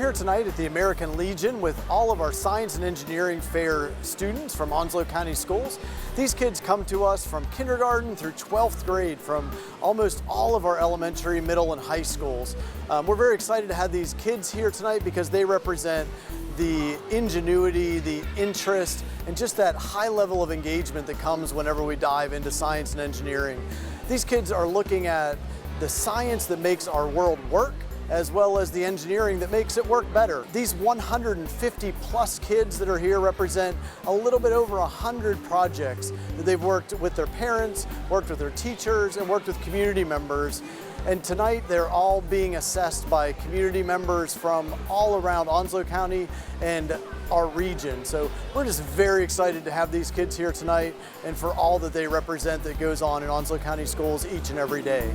here tonight at the American Legion with all of our Science and Engineering Fair students from Onslow County Schools. These kids come to us from kindergarten through 12th grade from almost all of our elementary, middle, and high schools. We're very excited to have these kids here tonight because they represent the ingenuity, the interest, and just that high level of engagement that comes whenever we dive into science and engineering. These kids are looking at the science that makes our world work, as well as the engineering that makes it work better. These 150 plus kids that are here represent a little bit over 100 projects that they've worked with their parents, worked with their teachers, and worked with community members. And tonight they're all being assessed by community members from all around Onslow County and our region. So we're just very excited to have these kids here tonight and for all that they represent that goes on in Onslow County schools each and every day.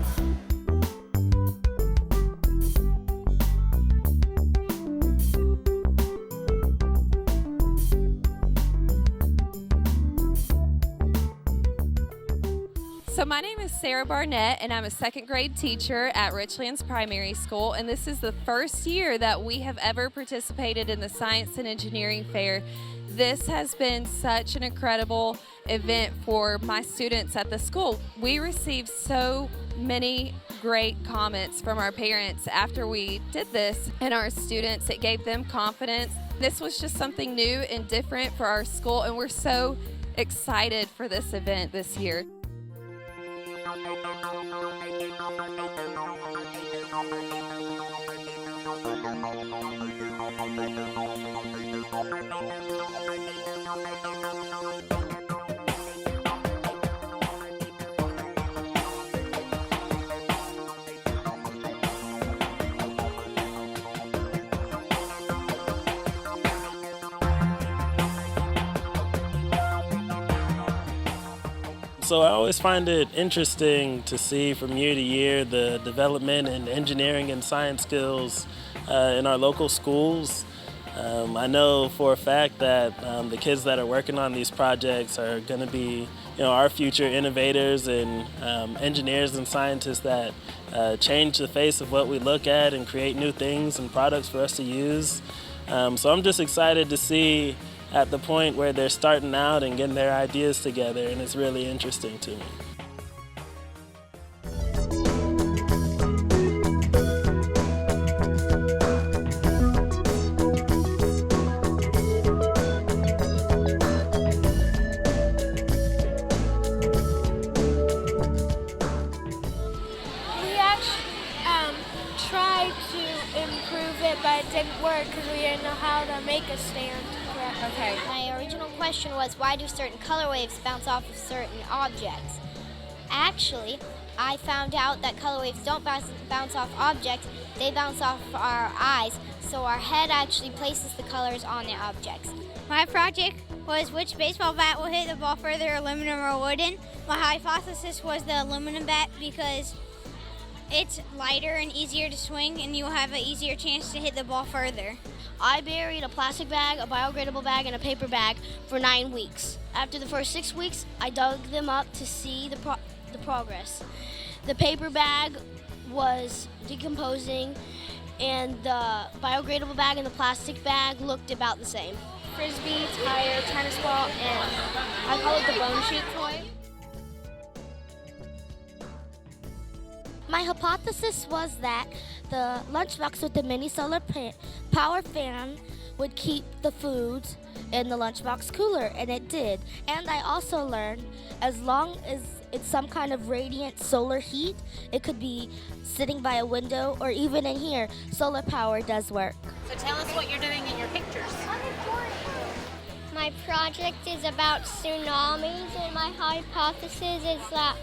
So my name is Sarah Barnett, and I'm a second grade teacher at Richlands Primary School, and this is the first year that we have ever participated in the Science and Engineering Fair. This has been such an incredible event for my students at the school. We received so many great comments from our parents after we did this, and our students, it gave them confidence. This was just something new and different for our school, and we're so excited for this event this year. So I always find it interesting to see from year to year the development in engineering and science skills in our local schools. I know for a fact that the kids that are working on these projects are going to be, our future innovators and engineers and scientists that change the face of what we look at and create new things and products for us to use. So I'm just excited to see at the point where they're starting out and getting their ideas together, and it's really interesting to me. We actually tried to improve it, but it didn't work because we didn't know how to make a stand. Okay. My original question was, why do certain color waves bounce off of certain objects? Actually, I found out that color waves don't bounce off objects, they bounce off our eyes, so our head actually places the colors on the objects. My project was which baseball bat will hit the ball further, aluminum or wooden. My hypothesis was the aluminum bat because it's lighter and easier to swing, and you'll have an easier chance to hit the ball further. I buried a plastic bag, a biodegradable bag, and a paper bag for 9 weeks. After the first 6 weeks, I dug them up to see the progress. The paper bag was decomposing, and the biodegradable bag and the plastic bag looked about the same. Frisbee, tire, tennis ball, and I call it the bone shoot toy. My hypothesis was that the lunchbox with the mini solar power fan would keep the foods in the lunchbox cooler, and it did. And I also learned as long as it's some kind of radiant solar heat, it could be sitting by a window or even in here, solar power does work. So tell us what you're doing in your pictures. My project is about tsunamis, and my hypothesis is that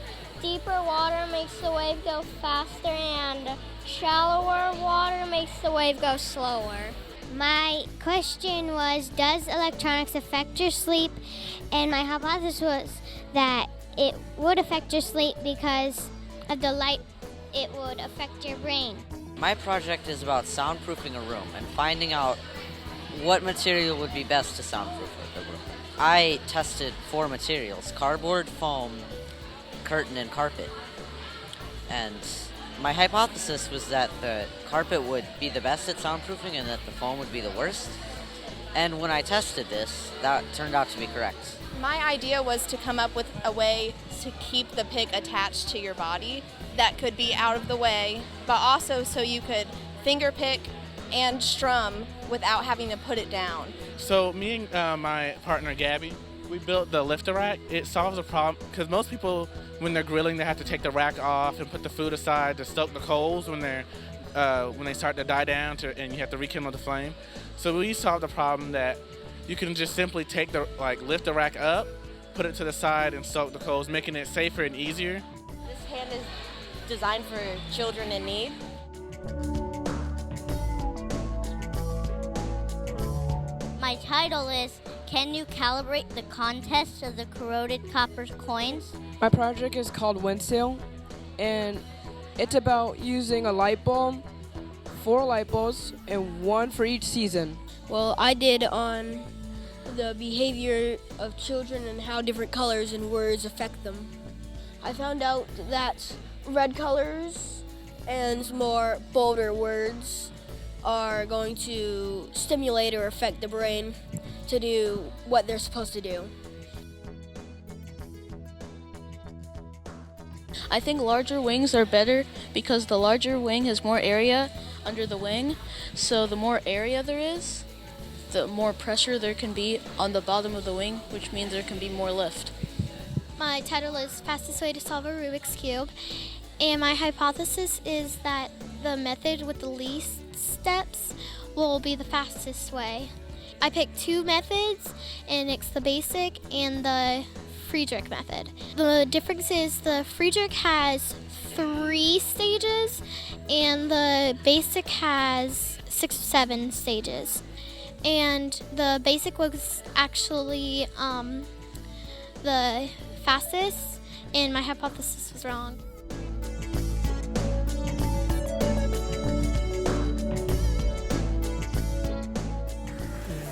deeper water makes the wave go faster and shallower water makes the wave go slower. My question was, does electronics affect your sleep? And my hypothesis was that it would affect your sleep because of the light, it would affect your brain. My project is about soundproofing a room and finding out what material would be best to soundproof the room. I tested 4 materials: cardboard, foam, curtain, and carpet. And My hypothesis was that the carpet would be the best at soundproofing and that the foam would be the worst. And when I tested this, that turned out to be correct. My idea was to come up with a way to keep the pick attached to your body that could be out of the way, but also so you could finger pick and strum without having to put it down. So me and my partner Gabby, we built the lifter rack. It solves a problem because most people, when they're grilling, they have to take the rack off and put the food aside to stoke the coals when they start to die down, and you have to rekindle the flame. So we solved the problem that you can just simply lift the rack up, put it to the side, and stoke the coals, making it safer and easier. This hand is designed for children in need. My title is, Can You Calibrate the Contest of the Corroded Copper Coins? My project is called Windsail, and it's about using a light bulb, 4 light bulbs, and 1 for each season. Well, I did on the behavior of children and how different colors and words affect them. I found out that red colors and more bolder words are going to stimulate or affect the brain to do what they're supposed to do. I think larger wings are better because the larger wing has more area under the wing, so the more area there is, the more pressure there can be on the bottom of the wing, which means there can be more lift. My title is Fastest Way to Solve a Rubik's Cube, and my hypothesis is that the method with the least steps will be the fastest way. I picked 2 methods, and it's the basic and the Friedrich method. The difference is the Friedrich has 3 stages, and the basic has 6 or 7 stages. And the basic was actually the fastest, and my hypothesis was wrong.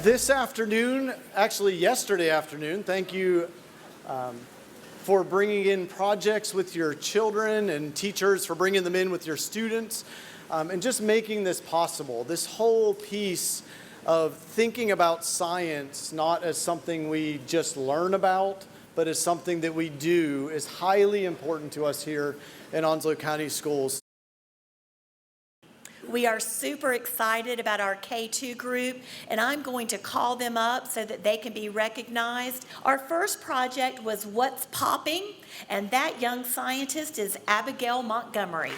This afternoon, actually yesterday afternoon, thank you for bringing in projects with your children and teachers, for bringing them in with your students, and just making this possible. This whole piece of thinking about science not as something we just learn about, but as something that we do is highly important to us here in Onslow County Schools. We are super excited about our K2 group, and I'm going to call them up so that they can be recognized. Our first project was What's Popping, and that young scientist is Abigail Montgomery.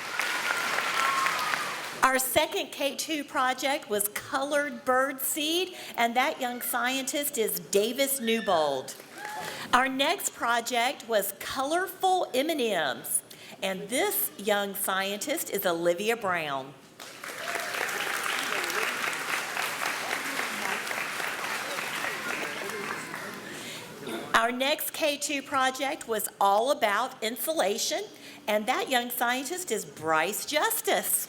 Our second K2 project was Colored Bird Seed, and that young scientist is Davis Newbold. Our next project was Colorful M&Ms, and this young scientist is Olivia Brown. Our next K2 project was all about insulation, and that young scientist is Bryce Justice.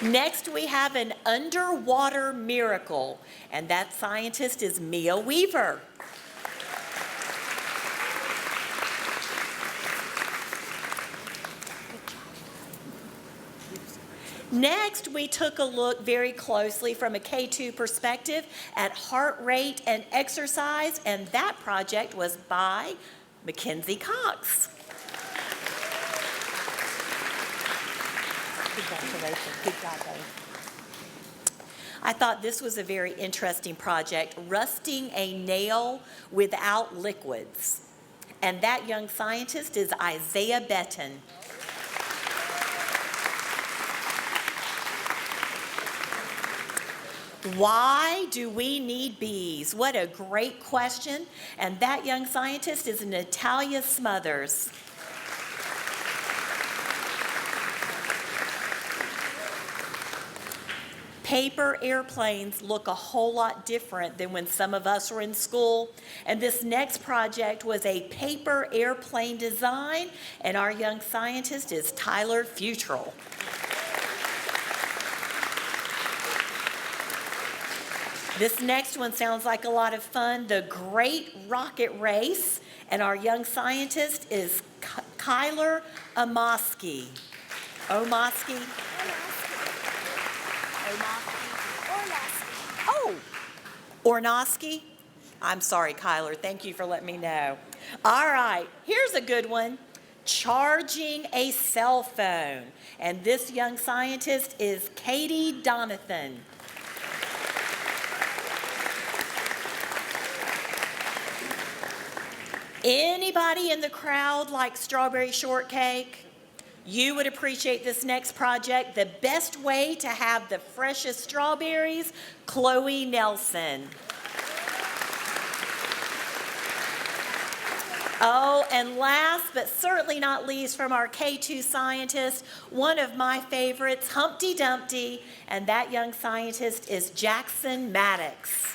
Next, we have an underwater miracle, and that scientist is Mia Weaver. Next, we took a look very closely from a K2 perspective at heart rate and exercise, and that project was by Mackenzie Cox. Congratulations. Good job, guys. I thought this was a very interesting project, rusting a nail without liquids. And that young scientist is Isaiah Betton. Why do we need bees? What a great question. And that young scientist is Natalia Smothers. Paper airplanes look a whole lot different than when some of us were in school. And this next project was a paper airplane design, and our young scientist is Tyler Futrell. This next one sounds like a lot of fun, the Great Rocket Race, And our young scientist is Kyler Omoski. Omoski? Oh, Ornoski? I'm sorry, Kyler. Thank you for letting me know. All right, here's a good one. Charging a cell phone. And this young scientist is Katie Donathan. Anybody in the crowd like strawberry shortcake? You would appreciate this next project. The best way to have the freshest strawberries, Chloe Nelson. Oh, and last but certainly not least from our K2 scientist, one of my favorites, Humpty Dumpty, and that young scientist is Jackson Maddox.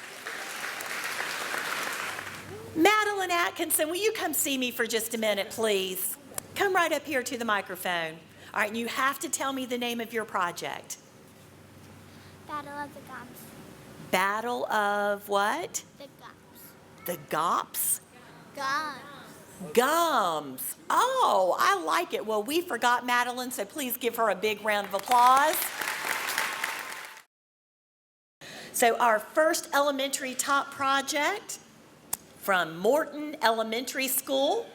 Madeline Atkinson, will you come see me for just a minute, please? Come right up here to the microphone. All right, and you have to tell me the name of your project. Battle of the Gums. Battle of what? The Gums. The Gops? Gums. Gums. Oh, I like it. Well, we forgot Madeline, so please give her a big round of applause. So our first elementary top project from Morton Elementary School.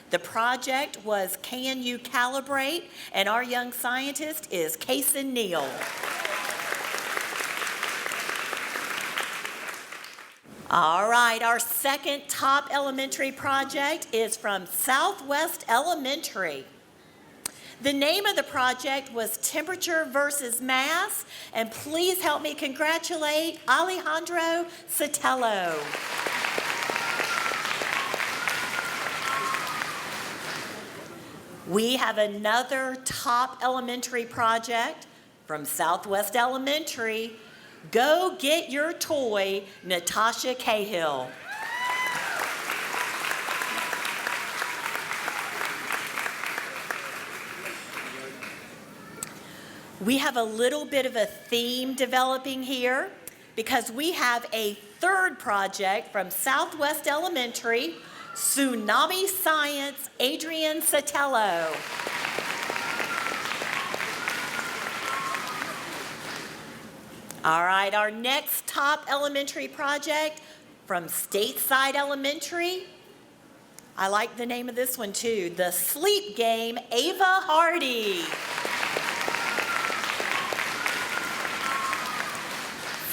The project was Can You Calibrate? And our young scientist is Kason Neal. All right, our second top elementary project is from Southwest Elementary. The name of the project was Temperature versus Mass, and please help me congratulate Alejandro Sotelo. We have another top elementary project from Southwest Elementary. Go get your toy, Natasha Cahill. We have a little bit of a theme developing here because we have a third project from Southwest Elementary, Tsunami Science, Adrian Sotelo. All right, our next top elementary project from Stateside Elementary. I like the name of this one too, The Sleep Game, Ava Hardy.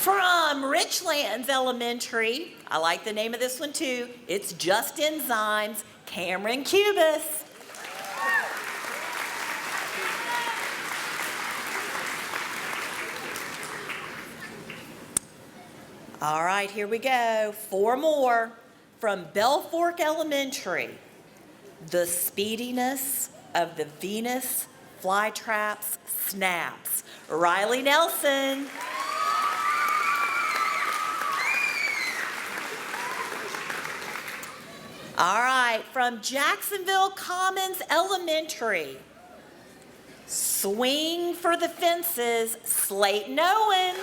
From Richlands Elementary, I like the name of this one too, it's Just Enzymes, Cameron Cubis. All right, here we go. 4 more from Belfork Elementary. The Speediness of the Venus Flytraps Snaps. Riley Nelson. All right, from Jacksonville Commons Elementary. Swing for the Fences, Slayton Owens.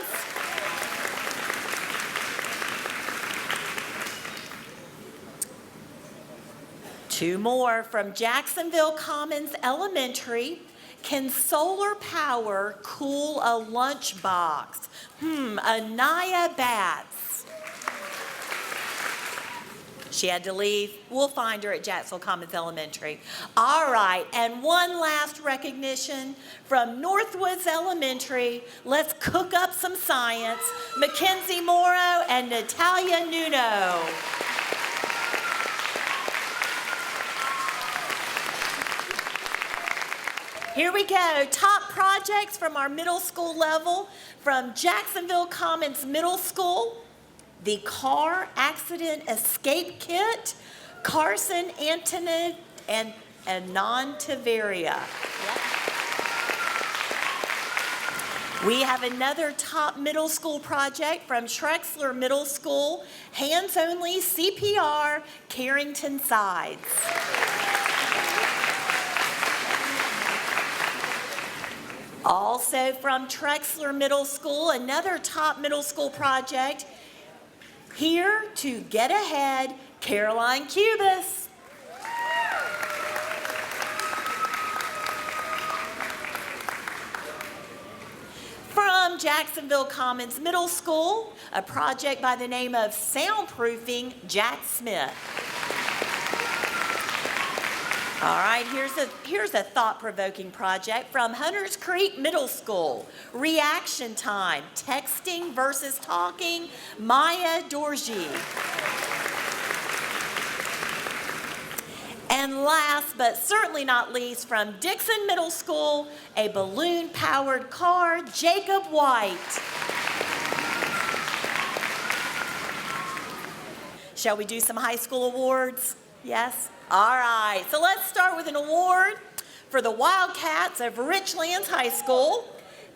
Two more from Jacksonville Commons Elementary. Can solar power cool a lunchbox? Anaya Batts. She had to leave. We'll find her at Jacksonville Commons Elementary. All right, and one last recognition from Northwoods Elementary. Let's cook up some science. Mackenzie Morrow and Natalia Nuno. Here we go, top projects from our middle school level. From Jacksonville Commons Middle School, the Car Accident Escape Kit, Carson Antonin and Anon Taveria. We have another top middle school project from Trexler Middle School, hands-only CPR, Carrington Sides. Also from Trexler Middle School, another top middle school project. Here to get ahead, Caroline Cubis. from Jacksonville Commons Middle School, a project by the name of Soundproofing Jack Smith. All right, here's a thought-provoking project from Hunters Creek Middle School. Reaction time, texting versus talking, Maya Dorji. And last but certainly not least, from Dixon Middle School, a balloon-powered car, Jacob White. Shall we do some high school awards? Yes? All right, so let's start with an award for the Wildcats of Richlands High School,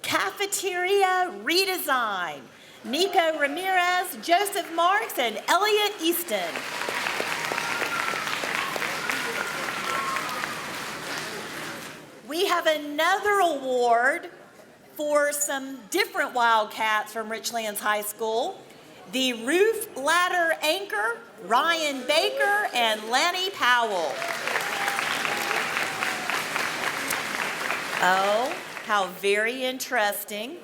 Cafeteria Redesign, Nico Ramirez, Joseph Marks, and Elliot Easton. We have another award for some different Wildcats from Richlands High School. The Roof Ladder Anchor, Ryan Baker and Lanny Powell. Oh, how very interesting.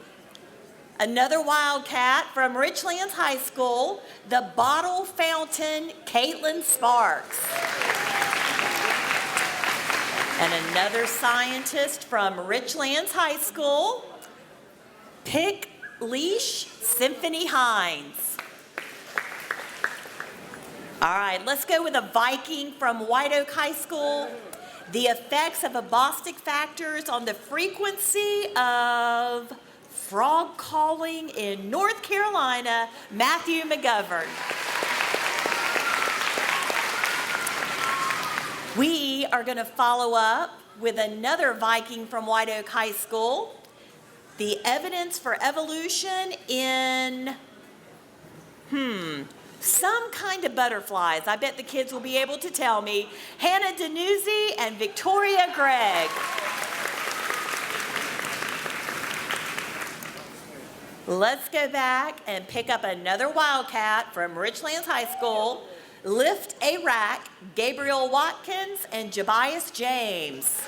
Another Wildcat from Richlands High School, the Bottle Fountain, Caitlin Sparks. And another scientist from Richlands High School, Pick Leash, Symphony Hines. All right, let's go with a Viking from White Oak High School. The effects of abostic factors on the frequency of frog calling in North Carolina, Matthew McGovern. We are going to follow up with another Viking from White Oak High School. The evidence for evolution in, some kind of butterflies. I bet the kids will be able to tell me. Hannah Danuzzi and Victoria Gregg. Let's go back and pick up another Wildcat from Richlands High School. Lift a Rack, Gabriel Watkins and Jabias James.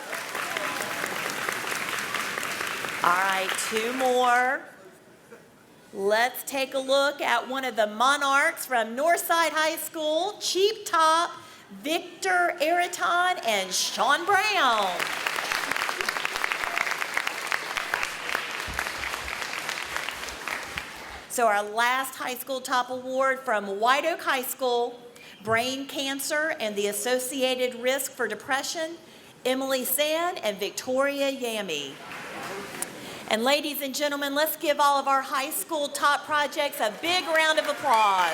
All right, two more. Let's take a look at one of the Monarchs from Northside High School, Cheap Top, Victor Araton and Sean Brown. So our last high school top award from White Oak High School, brain cancer and the associated risk for depression, Emily Sand and Victoria Yammy. And ladies and gentlemen, let's give all of our high school top projects a big round of applause.